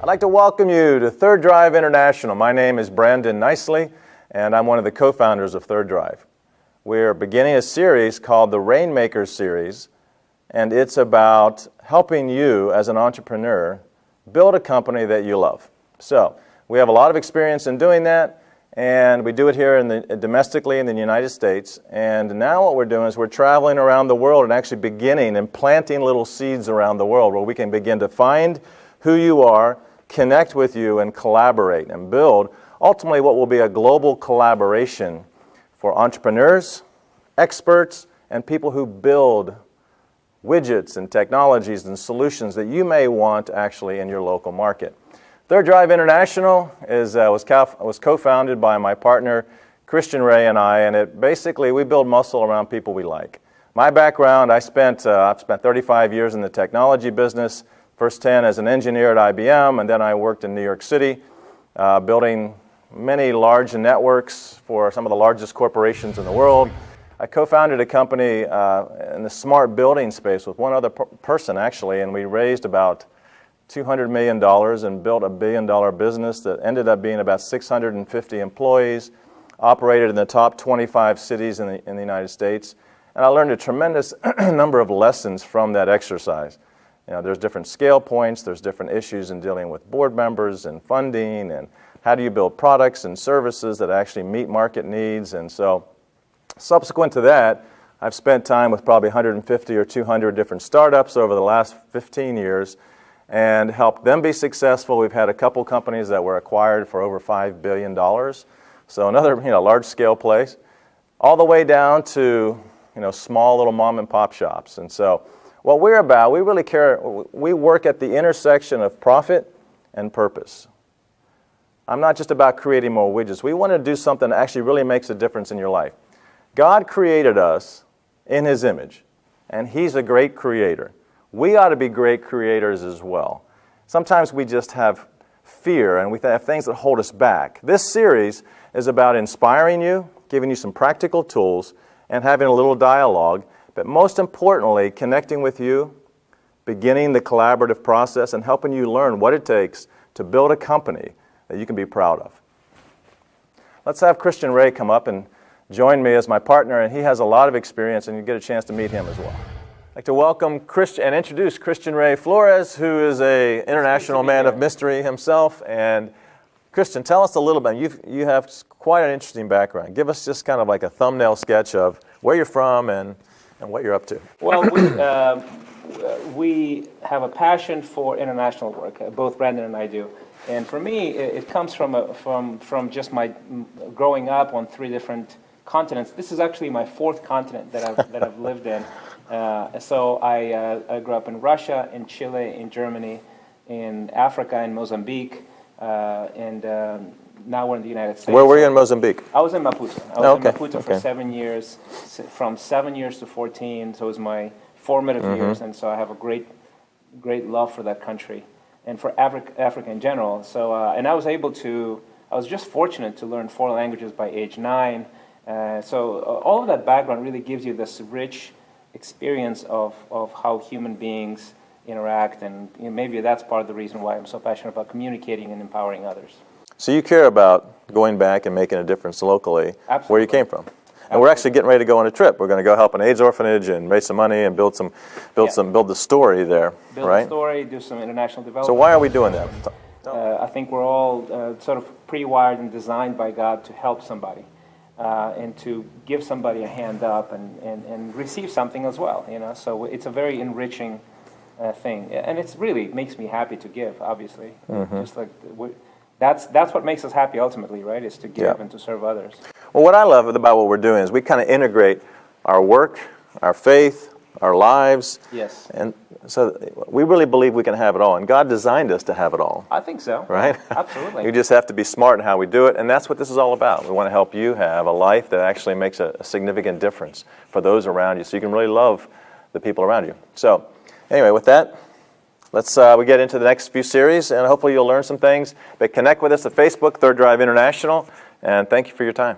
I'd like to welcome you to Third Drive International. My name is Brandon Nicely, and I'm one of the co-founders of Third Drive. We're beginning a series called the Rainmaker series, and it's about helping you as an entrepreneur build a company that you love. So we have a lot of experience in doing that, and we do it here domestically in the United States. And now what we're doing is we're traveling around the world and actually beginning and planting little seeds around the world where we can begin to find who you are, connect with you, and collaborate and build ultimately what will be a global collaboration for entrepreneurs, experts, and people who build widgets and technologies and solutions that you may want actually in your local market. Third Drive International was co-founded by my partner Christian Ray and I, and basically we build muscle around people we like. My background, I've spent 35 years in the technology business, first 10 as an engineer at IBM, and then I worked in New York City building many large networks for some of the largest corporations in the world. I co-founded a company in the smart building space with one other person actually, and we raised about $200 million and built a billion-dollar business that ended up being about 650 employees, operated in the top 25 cities in the United States. And I learned a tremendous number of lessons from that exercise. You know, there's different scale points, there's different issues in dealing with board members and funding, and how do you build products and services that actually meet market needs. And so subsequent to that, I've spent time with probably 150 or 200 different startups over the last 15 years and helped them be successful. We've had a couple companies that were acquired for over $5 billion. So another large-scale place, all the way down to small little mom and pop shops. And so what we're about, we really care, we work at the intersection of profit and purpose. I'm not just about creating more widgets. We want to do something that actually really makes a difference in your life. God created us in His image, and He's a great creator. We ought to be great creators as well. Sometimes we just have fear and we have things that hold us back. This series is about inspiring you, giving you some practical tools, and having a little dialogue, but most importantly, connecting with you, beginning the collaborative process, and helping you learn what it takes to build a company that you can be proud of. Let's have Christian Ray come up and join me as my partner, and he has a lot of experience, and you get a chance to meet him as well. I'd like to welcome and introduce Christian Ray Flores, who is an international man of mystery himself. And Christian, tell us a little bit. You have quite an interesting background. Give us just kind of like a thumbnail sketch of where you're from and what you're up to. Well, we have a passion for international work. Both Brandon and I do. And for me, it comes from just my growing up on 3 different continents. This is actually my 4th continent that I've lived in. So I grew up in Russia, in Chile, in Germany, in Africa, in Mozambique, and now we're in the United States. Where were you in Mozambique? I was in Maputo. I was in Maputo for 7 years, from 7 years to 14. So it was my formative years, and so I have a great love for that country and for Africa in general. So and I was just fortunate to learn 4 languages by age 9. So all of that background really gives you this rich experience of how human beings interact, and maybe that's part of the reason why I'm so passionate about communicating and empowering others. So you care about going back and making a difference locally. Absolutely. Where you came from. And Absolutely. We're actually getting ready to go on a trip. We're going to go help an AIDS orphanage and raise some money and build the story there, build right? the story, do some international development. So why are we doing that? I think we're all sort of pre-wired and designed by God to help somebody. And to give somebody a hand up and receive something as well, So it's a very enriching thing, and it's really makes me happy to give. Obviously, just like that's what makes us happy ultimately, right? Is to give and to serve others. Well, what I love about what we're doing is we kind of integrate our work, our faith, our lives. Yes. And so we really believe we can have it all, and God designed us to have it all. I think so. Right? Absolutely. You just have to be smart in how we do it, and that's what this is all about. We want to help you have a life that actually makes a significant difference for those around you, so you can really love the people around you. So anyway, with that, let's we get into the next few series, and hopefully you'll learn some things. But connect with us at Facebook, Third Drive International, and thank you for your time.